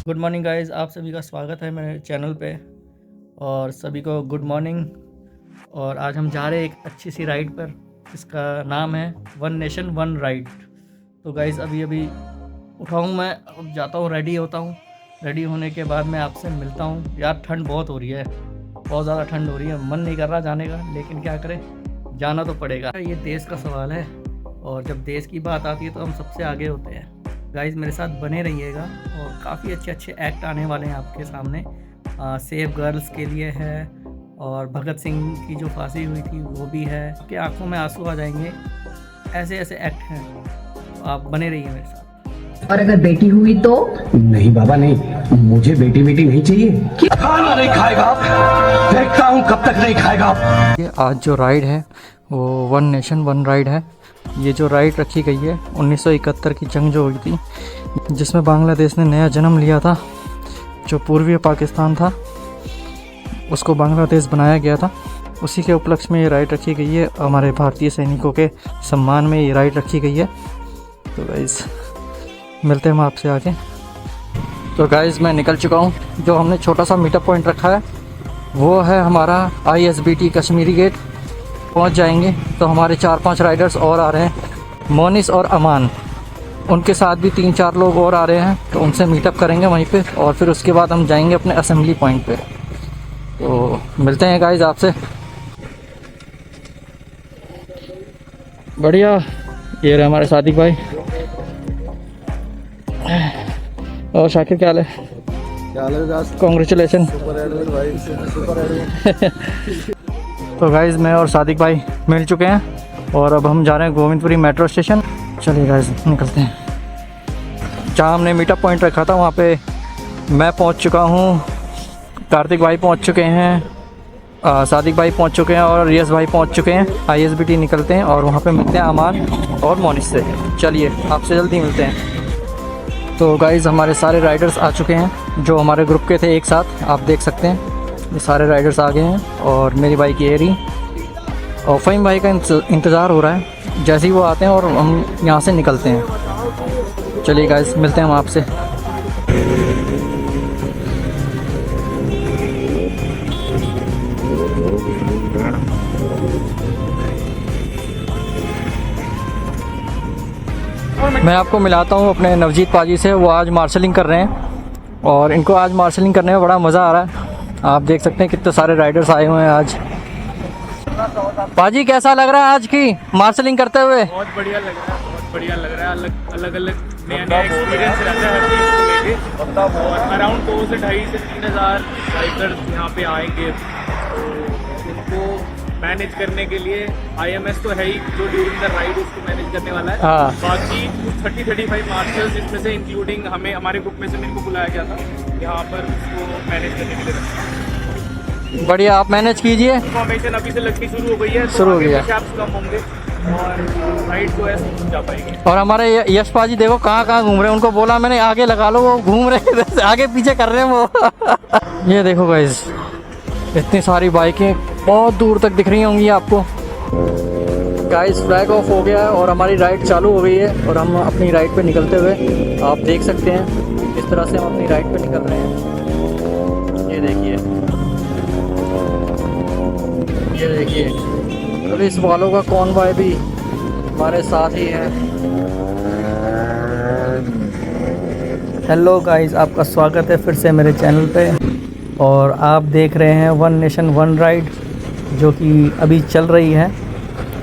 Good morning guys, आप सभी का स्वागत है मेरे चैनल पे। और सभी को गुड मॉर्निंग। और आज हम जा रहे हैं एक अच्छी सी राइड पर जिसका नाम है वन नेशन वन राइड। तो गाइस अभी अभी उठा हूँ मैं, अब जाता हूँ, रेडी होता हूँ। रेडी होने के बाद मैं आपसे मिलता हूँ। यार ठंड बहुत हो रही है, बहुत ज़्यादा ठंड हो रही है, मन नहीं कर रहा जाने का, लेकिन क्या करें, जाना तो पड़ेगा। ये देश का सवाल है और जब देश की बात आती है तो हम सबसे आगे होते हैं। गाइस मेरे साथ बने रहिएगा और काफ़ी अच्छे अच्छे एक्ट आने वाले हैं आपके सामने। सेव गर्ल्स के लिए है और भगत सिंह की जो फांसी हुई थी वो भी है। आपकी आंखों में आंसू आ जाएंगे, ऐसे ऐसे एक्ट हैं। तो आप बने रहिए मेरे साथ। और अगर बेटी हुई तो? नहीं बाबा नहीं, मुझे बेटी नहीं चाहिए। खाना नहीं खाएगा आप, देखता हूँ कब तक नहीं खाएगा आप। ये आज जो राइड है वो वन नेशन वन राइड है। ये जो राइड रखी गई है 1971 की जंग जो हुई थी, जिसमें बांग्लादेश ने नया जन्म लिया था। जो पूर्वी पाकिस्तान था उसको बांग्लादेश बनाया गया था। उसी के उपलक्ष्य में ये राइड रखी गई है। हमारे भारतीय सैनिकों के सम्मान में ये राइड रखी गई है। तो गाइस मिलते हैं हम आपसे आगे। तो गाइस मैं निकल चुका हूँ। जो हमने छोटा सा मीटअप पॉइंट रखा है वो है हमारा ISBT कश्मीरी गेट। पहुंच जाएंगे तो हमारे 4-5 राइडर्स और आ रहे हैं, मोनिस और अमान, उनके साथ भी 3-4 लोग और आ रहे हैं। तो उनसे मीटअप करेंगे वहीं पे और फिर उसके बाद हम जाएंगे अपने असेंबली पॉइंट पे। तो मिलते हैं गाइस आपसे। बढ़िया, ये रहे हमारे सादिक भाई। और शाकिर क्या हाल है? कॉन्ग्रेचुलेसन। तो गाइज़ मैं और सादिक भाई मिल चुके हैं और अब हम जा रहे हैं गोविंदपुरी मेट्रो स्टेशन। चलिए गाइज़ निकलते हैं। जहाँ हमने मीटअप पॉइंट रखा था वहाँ पे मैं पहुँच चुका हूँ, कार्तिक भाई पहुँच चुके हैं, सादिक भाई पहुँच चुके हैं और रियाज भाई पहुँच चुके हैं। ISBT निकलते हैं और वहाँ पे मिलते हैं अमान और मोनिस से। चलिए आपसे जल्दी मिलते हैं। तो गाइज़ हमारे सारे राइडर्स आ चुके हैं जो हमारे ग्रुप के थे एक साथ, आप देख सकते हैं ये सारे राइडर्स आ गए हैं। और मेरी बाइक एरी और फ़हीम भाई का इंतज़ार हो रहा है। जैसे ही वो आते हैं और हम यहाँ से निकलते हैं। चलिए गाइस मिलते हैं हम आपसे। मैं आपको मिलाता हूँ अपने नवजीत पाजी से। वो आज मार्शलिंग कर रहे हैं और इनको आज मार्शलिंग करने में बड़ा मज़ा आ रहा है। आप देख सकते हैं कितने सारे राइडर्स आए हुए हैं आज। पाजी कैसा लग रहा है आज की मार्शलिंग करते हुए? बहुत बढ़िया लग रहा है, बहुत बढ़िया लग रहा है। अलग अलग नया एक्सपीरियंस रहता है हर चीज़ को लेके। और अराउंड 2 से 2.5 से 3,000 राइडर्स यहाँ पे आएंगे। तो इनको मैनेज करने के लिए IMS तो है ही जो ड्यूरिंग द राइड उसको मैनेज करने वाला है। हाँ। बाकी 30-35 मार्शल्स जिसमें से इंक्लूडिंग हमारे ग्रुप में से मेरे को बुलाया गया था यहाँ पर उसको मैनेज करने के लिए रखा। बढ़िया, आप मैनेज कीजिए। इन्फॉर्मेशन अभी से लगनी शुरू हो गई है, शुरू हो गया। कैप्स कम होंगे और राइड जो है जा पाएंगे। और हमारे यश पाजी देखो कहाँ कहाँ घूम रहे हैं। उनको बोला मैंने आगे लगा लो, वो घूम रहे हैं आगे पीछे कर रहे हैं वो। ये देखो गाइस इतनी सारी बाइकें बहुत दूर तक दिख रही होंगी आपको। गाइस फ्लैग ऑफ हो गया है और हमारी राइड चालू हो गई है और हम अपनी राइड पे निकलते हुए आप देख सकते हैं इस तरह से हम अपनी राइड पे निकल रहे हैं। ये देखिए, ये देखिए पुलिस वालों का कॉन्वॉय भी हमारे साथ ही है। हेलो गाइस, आपका स्वागत है फिर से मेरे चैनल पे और आप देख रहे हैं वन नेशन वन राइड जो कि अभी चल रही है।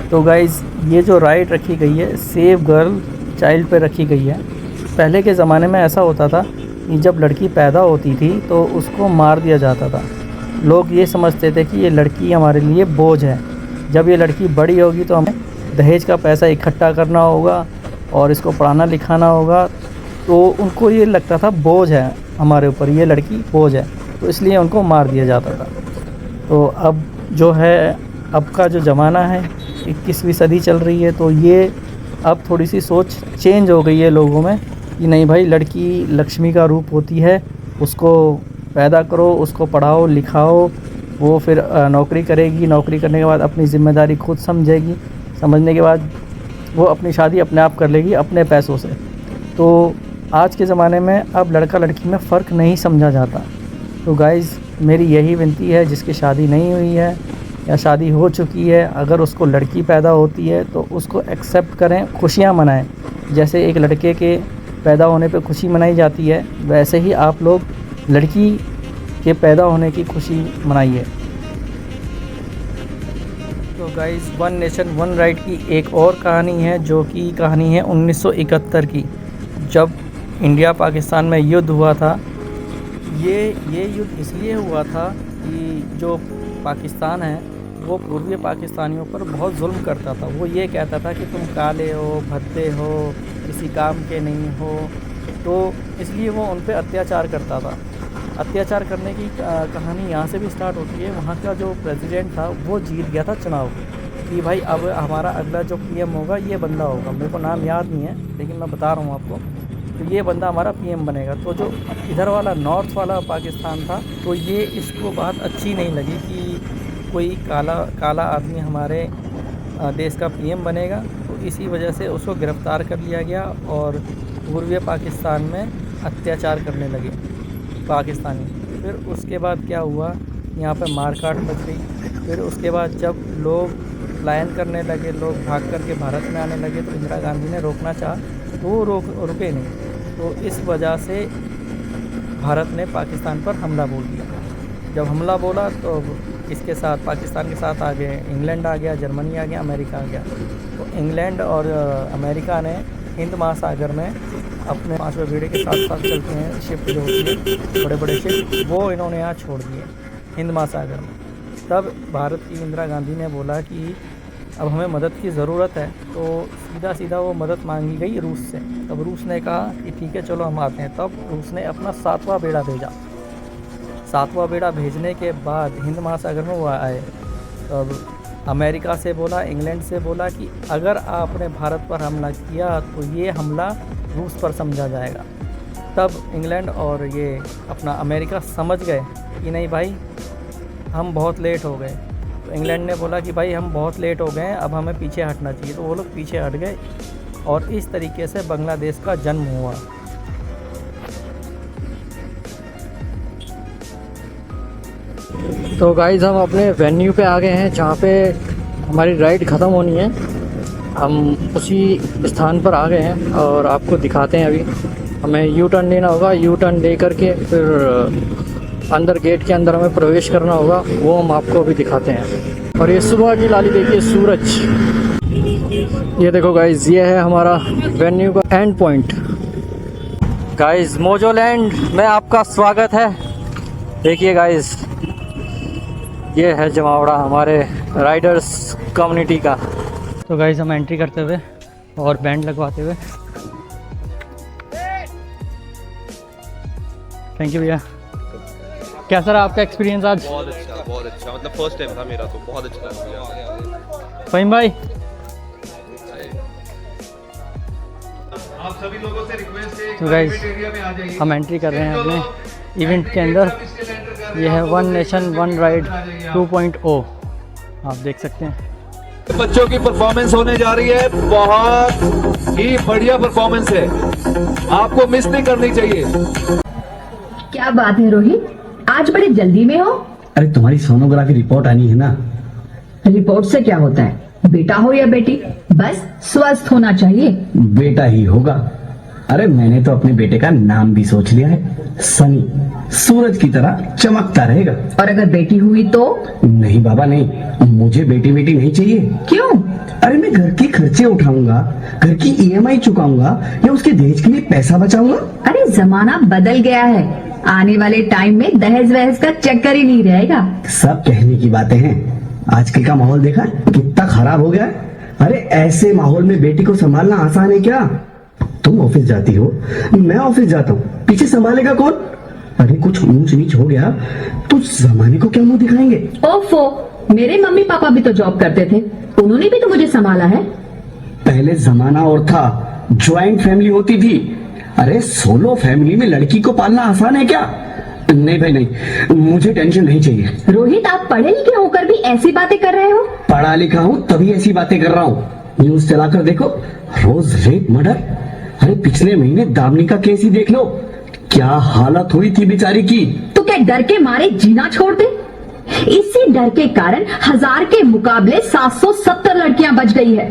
तो गाइस ये जो राइड रखी गई है सेव गर्ल चाइल्ड पे रखी गई है। पहले के ज़माने में ऐसा होता था कि जब लड़की पैदा होती थी तो उसको मार दिया जाता था। लोग ये समझते थे कि ये लड़की हमारे लिए बोझ है, जब ये लड़की बड़ी होगी तो हमें दहेज का पैसा इकट्ठा करना होगा और इसको पढ़ाना लिखाना होगा। तो उनको ये लगता था बोझ है हमारे ऊपर, ये लड़की बोझ है, तो इसलिए उनको मार दिया जाता था। तो अब जो है, अब का जो ज़माना है 21वीं सदी चल रही है, तो ये अब थोड़ी सी सोच चेंज हो गई है लोगों में कि नहीं भाई, लड़की लक्ष्मी का रूप होती है, उसको पैदा करो, उसको पढ़ाओ लिखाओ, वो फिर नौकरी करेगी, नौकरी करने के बाद अपनी ज़िम्मेदारी खुद समझेगी, समझने के बाद वो अपनी शादी अपने आप कर लेगी अपने पैसों से। तो आज के ज़माने में अब लड़का लड़की में फ़र्क नहीं समझा जाता। तो गाइज़ मेरी यही विनती है, जिसकी शादी नहीं हुई है या शादी हो चुकी है, अगर उसको लड़की पैदा होती है तो उसको एक्सेप्ट करें, खुशियाँ मनाएं। जैसे एक लड़के के पैदा होने पे खुशी मनाई जाती है, वैसे ही आप लोग लड़की के पैदा होने की खुशी मनाइए। तो guys one nation one right की एक और कहानी है, जो कि कहानी है 1971 की, जब इंडिया पाकिस्तान में युद्ध हुआ था। ये युद्ध इसलिए हुआ था कि जो पाकिस्तान है वो पूर्वी पाकिस्तानियों पर बहुत जुल्म करता था। वो ये कहता था कि तुम काले हो, भद्दे हो, किसी काम के नहीं हो, तो इसलिए वो उन पे अत्याचार करता था। अत्याचार करने की कहानी यहाँ से भी स्टार्ट होती है। वहाँ का जो प्रेसिडेंट था वो जीत गया था चुनाव कि भाई अब हमारा अगला जो पीएम होगा ये बंदा होगा। मेरे को नाम याद नहीं है, लेकिन मैं बता रहा हूँ आपको, तो ये बंदा हमारा पीएम बनेगा। तो जो इधर वाला नॉर्थ वाला पाकिस्तान था, तो ये इसको बात अच्छी नहीं लगी कि कोई काला आदमी हमारे देश का पीएम बनेगा। तो इसी वजह से उसको गिरफ़्तार कर लिया गया और पूर्वी पाकिस्तान में अत्याचार करने लगे पाकिस्तानी। फिर उसके बाद क्या हुआ, यहाँ पर मारकाट मच गई। फिर उसके बाद जब लोग पलायन करने लगे, लोग भाग करके भारत में आने लगे, तो इंदिरा गांधी ने रोकना चाहा तो वो रुके नहीं। तो इस वजह से भारत ने पाकिस्तान पर हमला बोल दिया। जब हमला बोला तो इसके साथ पाकिस्तान के साथ आ गए इंग्लैंड आ गया, जर्मनी आ गया, अमेरिका आ गया। तो इंग्लैंड और अमेरिका ने हिंद महासागर में अपने 5वें बेड़े के साथ साथ चलते हैं शिप जो होती है, बड़े बड़े शिप, वो इन्होंने यहाँ छोड़ दिए हिंद महासागर में। तब भारत की इंदिरा गांधी ने बोला कि अब हमें मदद की ज़रूरत है, तो सीधा वो मदद मांगी गई रूस से। तब रूस ने कहा कि ठीक है चलो हम आते हैं। तब रूस ने अपना 7वां बेड़ा भेजा। 7वां बेड़ा भेजने के बाद हिंद महासागर में वो आए। तब अमेरिका से बोला, इंग्लैंड से बोला कि अगर आपने भारत पर हमला किया तो ये हमला रूस पर समझा जाएगा। तब इंग्लैंड और ये अपना अमेरिका समझ गए कि नहीं भाई हम बहुत लेट हो गए। तो इंग्लैंड ने बोला कि भाई हम बहुत लेट हो गए हैं, अब हमें पीछे हटना चाहिए। तो वो लोग पीछे हट गए और इस तरीके से बांग्लादेश का जन्म हुआ। तो गाइस हम अपने वेन्यू पे आ गए हैं जहाँ पे हमारी राइड ख़त्म होनी है। हम उसी स्थान पर आ गए हैं और आपको दिखाते हैं। अभी हमें यू टर्न लेना होगा, यू टर्न ले करके फिर अंदर गेट के अंदर हमें प्रवेश करना होगा, वो हम आपको अभी दिखाते हैं। और ये सुबह की लाली देखिए, सूरज। ये देखो गाइस, ये है हमारा वेन्यू का एंड पॉइंट। गाइस मोजोलैंड में आपका स्वागत है। देखिए गाइस, ये है जमावड़ा हमारे राइडर्स कम्युनिटी का। तो गाइस हम एंट्री करते हुए और बैंड लगवाते हुए, थैंक यू भैया। कैसा रहा आपका एक्सपीरियंस आज? बहुत अच्छा, मतलब फर्स्ट टाइम था मेरा, तो बहुत अच्छा लगा। फ़हीम भाई, आप सभी लोगों से रिक्वेस्ट है, तो गाइस हम एंट्री कर रहे हैं अपने इवेंट के अंदर। ये है वन नेशन वन राइड 2.0, आप देख सकते हैं। बच्चों की परफॉर्मेंस होने जा रही है, बहुत ही बढ़िया परफॉर्मेंस है, आपको मिस नहीं करनी चाहिए। क्या बात है रोहित, आज बड़ी जल्दी में हो? अरे तुम्हारी सोनोग्राफी रिपोर्ट आनी है ना। रिपोर्ट से क्या होता है, बेटा हो या बेटी, बस स्वस्थ होना चाहिए। बेटा ही होगा। अरे मैंने तो अपने बेटे का नाम भी सोच लिया है, सनी, सूरज की तरह चमकता रहेगा। और अगर बेटी हुई तो? नहीं बाबा नहीं, मुझे बेटी नहीं चाहिए। क्यों? अरे मैं घर के खर्चे उठाऊंगा, घर की ईएमआई चुकाऊंगा या उसके दहेज के लिए पैसा बचाऊंगा। अरे जमाना बदल गया है, आने वाले टाइम में दहेज वहेज का चक्कर ही नहीं रहेगा। सब कहने की बातें हैं, आजकल का माहौल देखा कितना खराब हो गया है। अरे ऐसे माहौल में बेटी को संभालना आसान है क्या? तुम ऑफिस जाती हो, मैं ऑफिस जाता हूँ, पीछे संभालेगा कौन? अरे कुछ ऊंच नीच हो गया तो जमाने को क्या मुंह दिखाएंगे? ओफो, मेरे मम्मी पापा भी तो जॉब करते थे, उन्होंने भी तो मुझे संभाला है। पहले जमाना और था, ज्वाइंट फैमिली होती थी। अरे सोलो फैमिली में लड़की को पालना आसान है क्या? नहीं भाई नहीं, मुझे टेंशन नहीं चाहिए। रोहित, आप पढ़े लिखे होकर भी ऐसी बातें कर रहे हो? पढ़ा लिखा हूँ तभी ऐसी बातें कर रहा हूँ। न्यूज चलाकर देखो, रोज रेप मर्डर। अरे पिछले महीने दामिनी का केस ही देख लो, क्या हालत हुई थी बेचारी की। तो क्या डर के मारे जीना छोड़ दे? इसी डर के कारण 1000 के मुकाबले 770 लड़कियां बच गई है।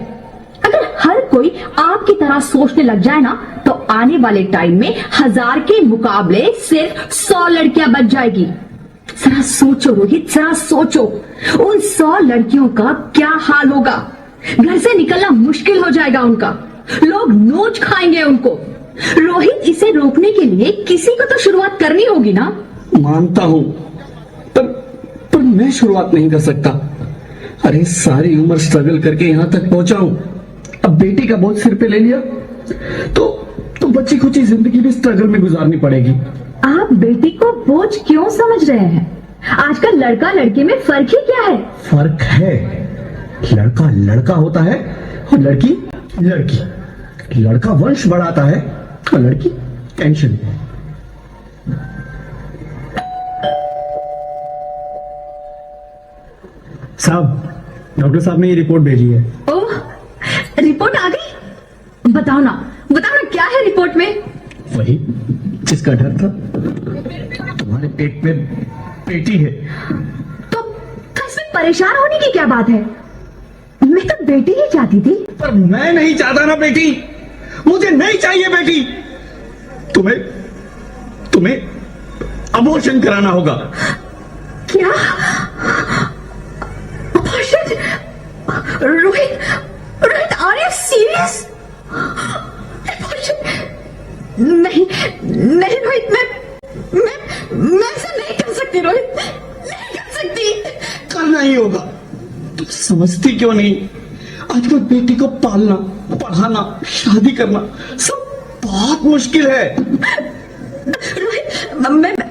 अगर हर कोई आपकी तरह सोचने लग जाए ना, तो आने वाले टाइम में 1000 के मुकाबले सिर्फ 100 लड़कियां बच जाएगी। जरा सोचो रोहित, जरा सोचो, उन 100 लड़कियों का क्या हाल होगा। घर से निकलना मुश्किल हो जाएगा उनका, लोग नोच खाएंगे उनको। रोहित, इसे रोकने के लिए किसी को तो शुरुआत करनी होगी ना। मानता हूं, पर मैं शुरुआत नहीं कर सकता। अरे सारी उम्र स्ट्रगल करके यहां तक पहुंचा हूं, अब बेटी का बोझ सिर पे ले लिया तो बच्ची खुची जिंदगी भी स्ट्रगल में गुजारनी पड़ेगी। आप बेटी को बोझ क्यों समझ रहे हैं? आजकल लड़का लड़की में फर्क ही क्या है? फर्क है, लड़का लड़का होता है और लड़की लड़की। लड़का वंश बढ़ाता है और लड़की टेंशन। साहब, डॉक्टर साहब ने ये रिपोर्ट भेजी है। ओह, रिपोर्ट आ गई? बताओ ना क्या है रिपोर्ट में? वही जिसका डर था, तुम्हारे पेट में बेटी है। तो इसमें परेशान होने की क्या बात है? मैं तो बेटी ही चाहती थी। पर मैं नहीं चाहता ना बेटी, मुझे नहीं चाहिए बेटी। तुम्हें अबॉर्शन कराना होगा। क्या? Abortion? Rohit, are you serious? नहीं रोहित, मैं ऐसा नहीं कर सकती रोहित, नहीं कर सकती। करना ही होगा। तुम समझती क्यों नहीं? आजकल बेटी को पालना, पढ़ाना, शादी करना सब बहुत मुश्किल है। रोहित,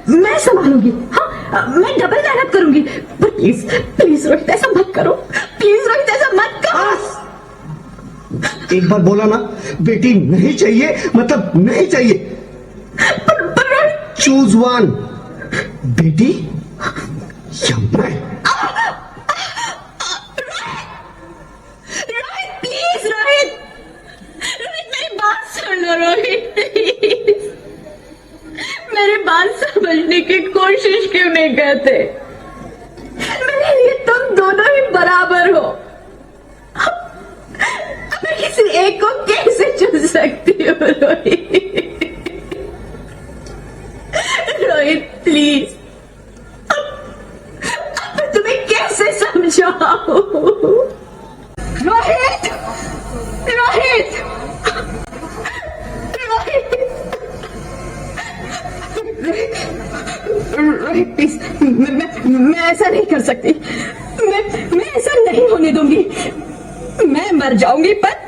मैं संभालूंगी। हाँ, मैं डबल मेहनत करूंगी। पर प्लीज रोहित, ऐसा मत करो। प्लीज रोहित, ऐसा मत करो। एक बार बोला ना, बेटी नहीं चाहिए मतलब नहीं चाहिए। पर चूज वन, बेटी या मैं। रोहित प्लीज, रोहित मेरी बात सुन लो रोहित, प्लीज मेरी बात समझने की कोशिश क्यों नहीं करते? मेरे लिए तुम दोनों ही बराबर हो। मैं किसी एक को कैसे चुन सकती हूँ रोहित प्लीज, मैं तुम्हें कैसे समझाऊं? रोहित प्लीज, मैं ऐसा नहीं कर सकती। मैं ऐसा नहीं होने दूंगी। मैं मर जाऊंगी पर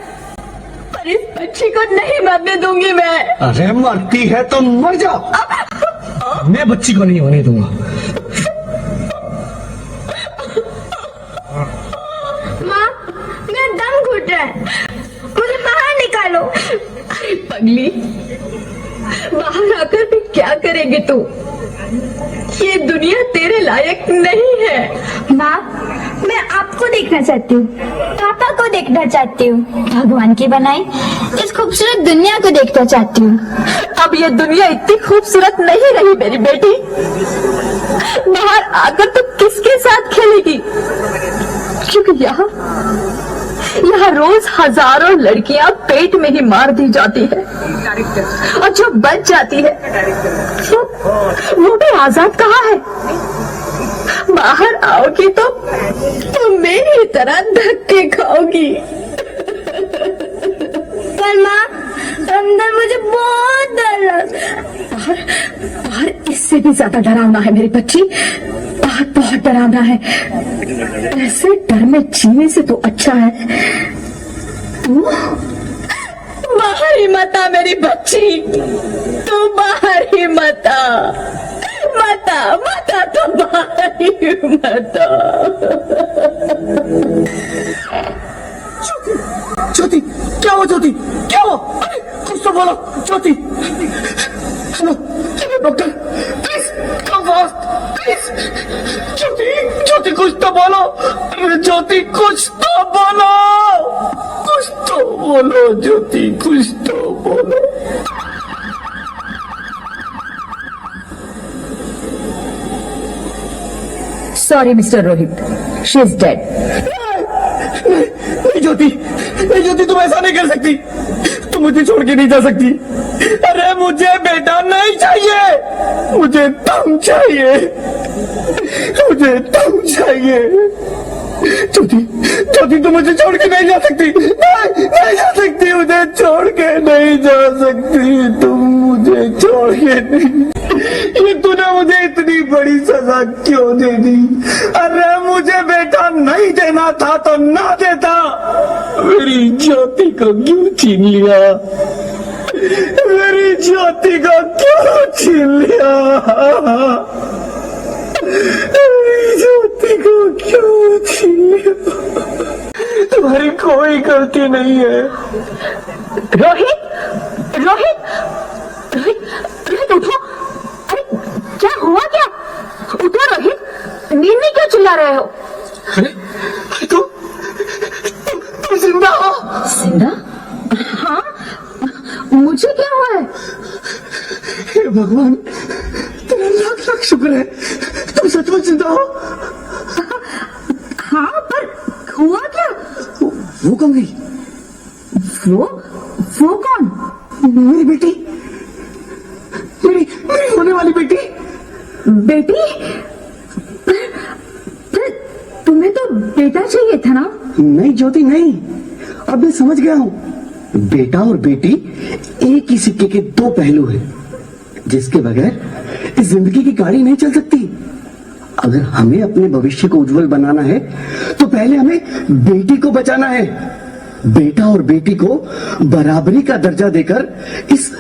इस बच्ची को नहीं मरने दूंगी मैं। अरे मरती है तो मर जाओ, मैं बच्ची को नहीं होने दूंगा। माँ, मेरा दम घुट रहा है, मुझे बाहर निकालो। अरे पगली, बाहर आकर भी क्या करेगी तू? ये दुनिया तेरे लायक नहीं है। माँ, मैं आपको देखना चाहती हूँ, पापा को देखना चाहती हूँ, भगवान की बनाई इस खूबसूरत दुनिया को देखना चाहती हूँ। अब ये दुनिया इतनी खूबसूरत नहीं रही मेरी बेटी। बाहर आकर तू किसके साथ खेलेगी? क्योंकि यहाँ रोज हजारों लड़कियां पेट में ही मार दी जाती है, और जो बच जाती है वो भी आजाद कहाँ है? बाहर आओगी तो मेरी तरह धक्के खाओगी। पर माँ, अंदर मुझे बहुत डर लग। बाहर इससे भी ज्यादा डरावना है मेरी बच्ची, बाहर बहुत डरावना है। ऐसे डर में जीने से तो अच्छा है तू बाहर ही मत आ मेरी बच्ची, तू बाहर ही मत आ, तो बाहर ही मत आ। ज्योति, क्या हुआ ज्योति, क्या हुआ? कुछ तो बोलो Jyoti. Hello doctor, please come fast, please. Jyoti कुछ तो बोलो, अरे ज्योति कुछ तो बोलो, कुछ तो बोलो ज्योति, कुछ तो बोलो। Sorry mister Rohit, she is dead. नहीं ज्योति, नहीं ज्योति, तुम ऐसा नहीं कर सकती, तुम मुझे छोड़ के नहीं जा सकती। अरे मुझे बेटा नहीं चाहिए, मुझे तुम चाहिए, मुझे तुम चाहिए। ज्योति, ज्योति तुम मुझे छोड़ के नहीं जा सकती, नहीं जा सकती, मुझे छोड़ के नहीं जा सकती, तुम मुझे छोड़ के नहीं। ये तूने मुझे इतनी बड़ी सजा क्यों दे दी? अरे मुझे बेटा नहीं देना था तो ना देता, मेरी ज्योति को क्यों छीन लिया? मेरी ज्योति को क्यों छीन लिया? मेरी ज्योति को क्यों छीन लिया? तुम्हारी कोई गलती नहीं है। रोहित, रोहित, रोहित, रोहित उठो। अरे क्या हुआ क्या? उठो रोहित, नींद में क्यों चिल्ला रहे हो? अरे तुम जिंदा हो? जिंदा? हाँ, मुझे क्या हुआ है? हे भगवान, तेरा लाख लाख शुक्र है, तुम सचमुच जिंदा हो। हाँ, पर हुआ क्या? वो कौन गई? वो कौन? मेरी बेटी, मेरी होने वाली बेटी। बेटी? पर तुम्हें तो बेटा चाहिए था ना? नहीं ज्योति नहीं, अब मैं समझ गया हूँ। बेटा और बेटी एक ही सिक्के के दो पहलू हैं, जिसके बगैर इस जिंदगी की गाड़ी नहीं चल सकती। अगर हमें अपने भविष्य को उज्जवल बनाना है तो पहले हमें बेटी को बचाना है। बेटा और बेटी को बराबरी का दर्जा देकर इस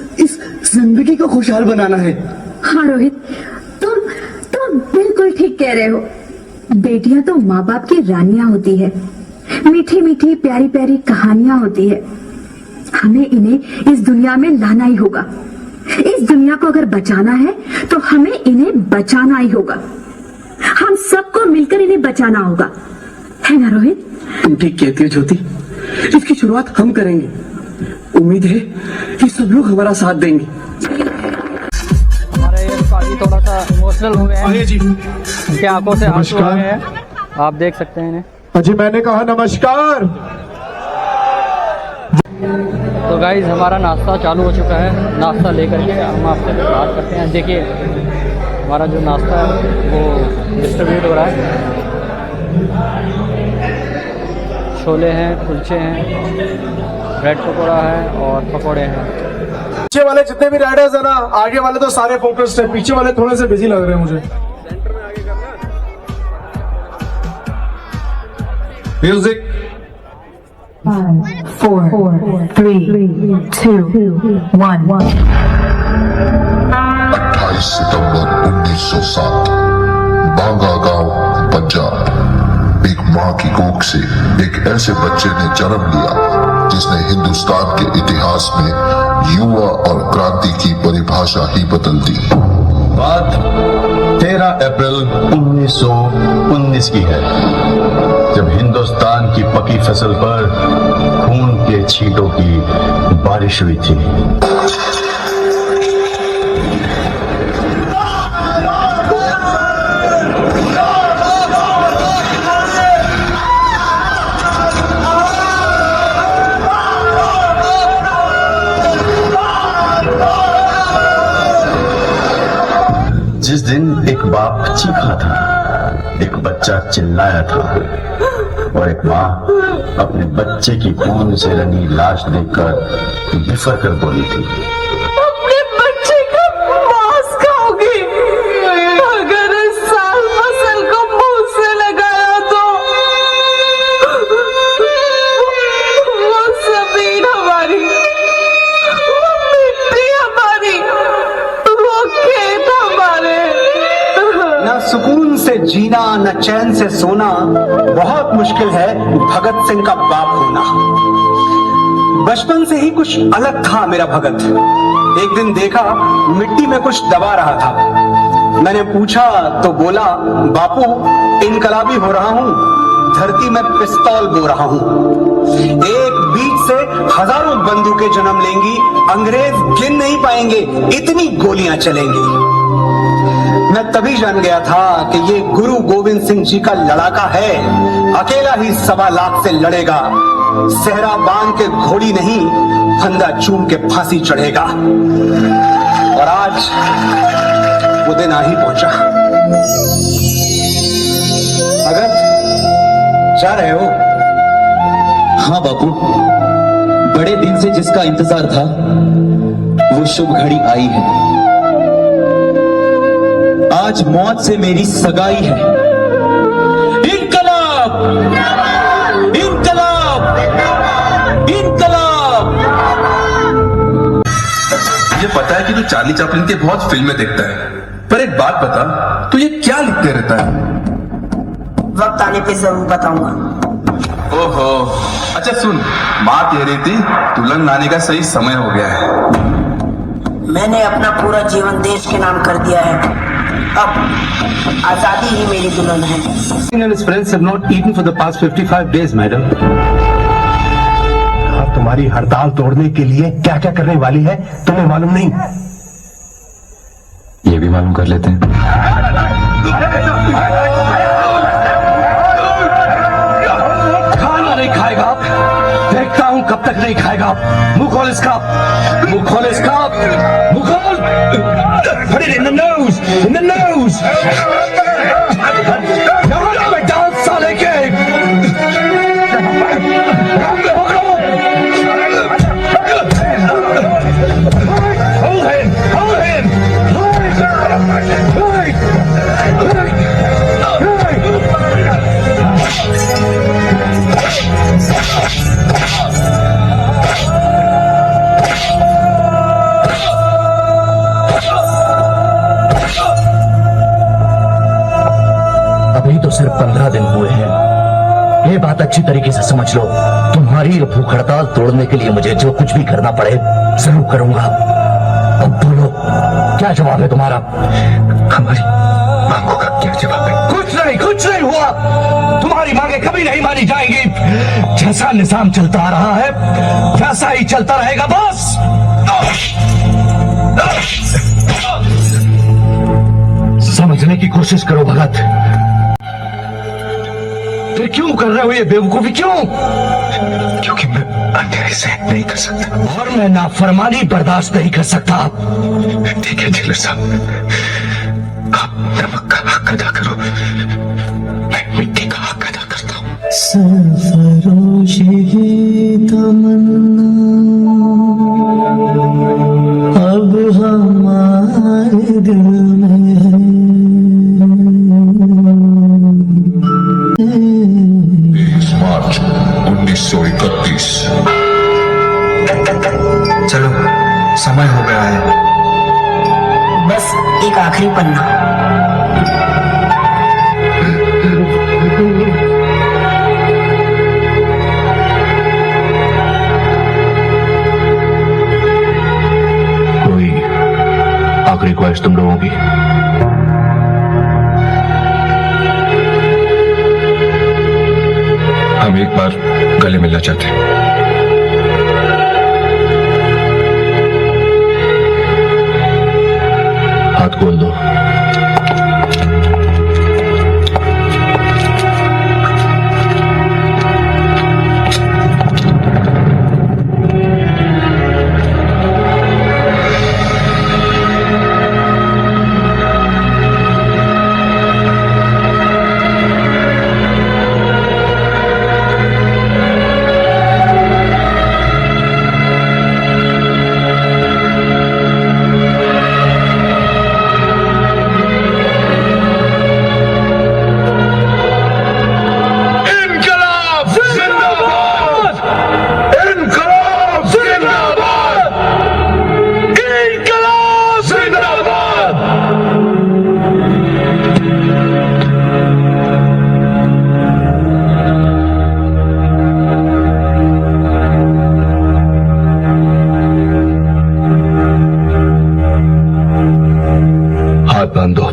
जिंदगी को खुशहाल बनाना है। हाँ रोहित, तुम बिल्कुल ठीक कह रहे हो। बेटियां तो माँ बाप की रानियां होती है, मीठी मीठी प्यारी प्यारी कहानियां होती है। हमें इन्हें इस दुनिया में लाना ही होगा। इस दुनिया को अगर बचाना है तो हमें इन्हें बचाना ही होगा। हम सबको मिलकर इन्हें बचाना होगा, है ना रोहित? तुम ठीक कहती हो ज्योति, इसकी शुरुआत हम करेंगे। उम्मीद है कि सब लोग हमारा साथ देंगे। हमारे ये पाजी थोड़ा सा इमोशनल हुए हैं जी, उनकी आंखों से आंसू आ गए हैं, आप देख सकते हैं इन्हें। अजी मैंने कहा नमस्कार। तो गाइज हमारा नाश्ता चालू हो चुका है, नाश्ता लेकर के हम आपसे बात करते हैं। देखिए हमारा जो नाश्ता है वो डिस्ट्रीब्यूट हो रहा है। छोले हैं, कुलचे हैं, ब्रेड पकौड़ा है और पकौड़े हैं। पीछे वाले जितने भी राइडर्स है ना, आगे वाले तो सारे फोकस्ड है, पीछे वाले थोड़े से बिजी लग रहे हैं मुझे। म्यूजिक। 5 4 3 2 1 28 सितंबर 1907 बांगा गांव पंजाब। एक मां की कोख से एक ऐसे बच्चे ने जन्म लिया जिसने हिंदुस्तान के इतिहास में युवा और क्रांति की परिभाषा ही बदल दी। बात 13 अप्रैल 1919 की है, जब हिंदुस्तान की पकी फसल पर खून के छींटों की बारिश हुई थी। जिस दिन एक बाप चीखा था, एक बच्चा चिल्लाया था और एक माँ अपने बच्चे की खून से रंगी लाश देखकर बिफर कर बोली थी, अपने बच्चे का मांस खाओगी, अगर इस साल फसल को मुंह से लगाया तो वो जमीन हमारी, वो मिट्टी हमारी, वो खेत हमारे। न सुकून से जीना न चैन से सोना, बहुत मुश्किल है भगत सिंह का बाप होना। बचपन से ही कुछ अलग था मेरा भगत। एक दिन देखा मिट्टी में कुछ दबा रहा था। मैंने पूछा तो बोला, बापू इनकलाबी हो रहा हूँ, धरती में पिस्तौल बो रहा हूँ। एक बीच से हजारों बंदूकें जन्म लेंगी, अंग्रेज गिन नहीं पाएंगे, इतनी गोलियां चलेंगी। मैं तभी जान गया था कि ये गुरु गोविंद सिंह जी का लड़ाका है, अकेला ही 1.25 लाख से लड़ेगा, सेहरा बांध के घोड़ी नहीं, फंदा चूम के फांसी चढ़ेगा। और आज वो दिन आ ही पहुंचा। अगर जा रहे हो? हाँ बापू, बड़े दिन से जिसका इंतजार था वो शुभ घड़ी आई है। आज मौत से मेरी सगाई है। इनकलाब! इनकलाब! इनकलाब! मुझे पता है कि तू चार्ली चैपलिन के बहुत फिल्में देखता है, पर एक बात बता, तू ये क्या लिखते रहता है? वक्त आने पे जरूर बताऊंगा। ओहो, अच्छा सुन, माँ कह रही थी दुल्हन लाने का सही समय हो गया है। मैंने अपना पूरा जीवन देश के नाम कर दिया है, अब आजादी ही मेरी दुल्हन है। and his friends have not eaten for the past 55 days, madam. अब तुम्हारी हड़ताल तोड़ने के लिए क्या क्या करने वाली है तुम्हें मालूम नहीं? ये भी मालूम कर लेते हैं। खाना नहीं खाएगा आप, देखता हूं कब तक नहीं खाएगा आप। मुंह खोल इसका, मुंह खोल इसका, मुंह खोल। Put it in the nose, in the nose. यहाँ पे डांस साले के। Hold him, hold him. अभी तो सिर्फ 15 दिन हुए हैं। ये बात अच्छी तरीके से समझ लो। तुम्हारी भूख हड़ताल तोड़ने के लिए मुझे जो कुछ भी करना पड़े जरूर करूंगा। अब बोलो, क्या जवाब है तुम्हारा? हमारी मांगों का क्या जवाब है? कुछ नहीं हुआ। तुम्हारी मांगे कभी नहीं मानी जाएंगी। जैसा निजाम चलता आ रहा है वैसा ही चलता रहेगा बस। समझने की कोशिश करो भगत। फिर क्यों कर रहे हो ये बेवकूफी, क्यों? क्योंकि मैं अंधेरे से नहीं कर सकता और मैं नाफरमानी बर्दाश्त नहीं कर सकता। ठीक है जेलर साहब, आप नमक का हक अदा करो, मैं मिट्टी का हक अदा करता हूँ। सरफरोश ही तमन्ना अब हमारे दिल में है। मार्च 1931। चलो समय हो गया है। बस एक आखिरी पन्ना। कोई आखिरी ख्वाहिश तुम लोगों की? हम एक बार गले मिलना चाहते हैं। हाथ खोल दो। हाथ बांध दो।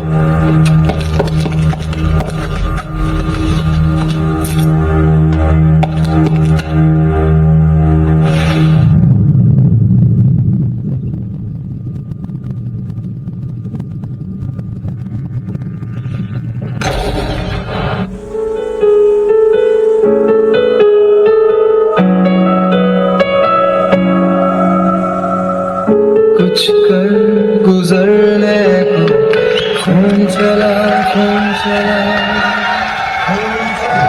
कुछ कर गुजरने को खून चला खून चला खून चला।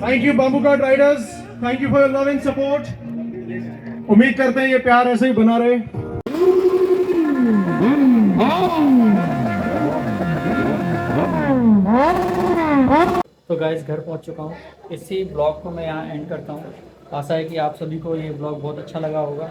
Thank you bamboo cart Riders, thank you for your love and support. उम्मीद करते हैं ये प्यार ऐसे ही बना रहे। तो गाइस घर पहुंच चुका हूं। इसी ब्लॉग को मैं यहां एंड करता हूं। आशा है कि आप सभी को ये ब्लॉग बहुत अच्छा लगा होगा।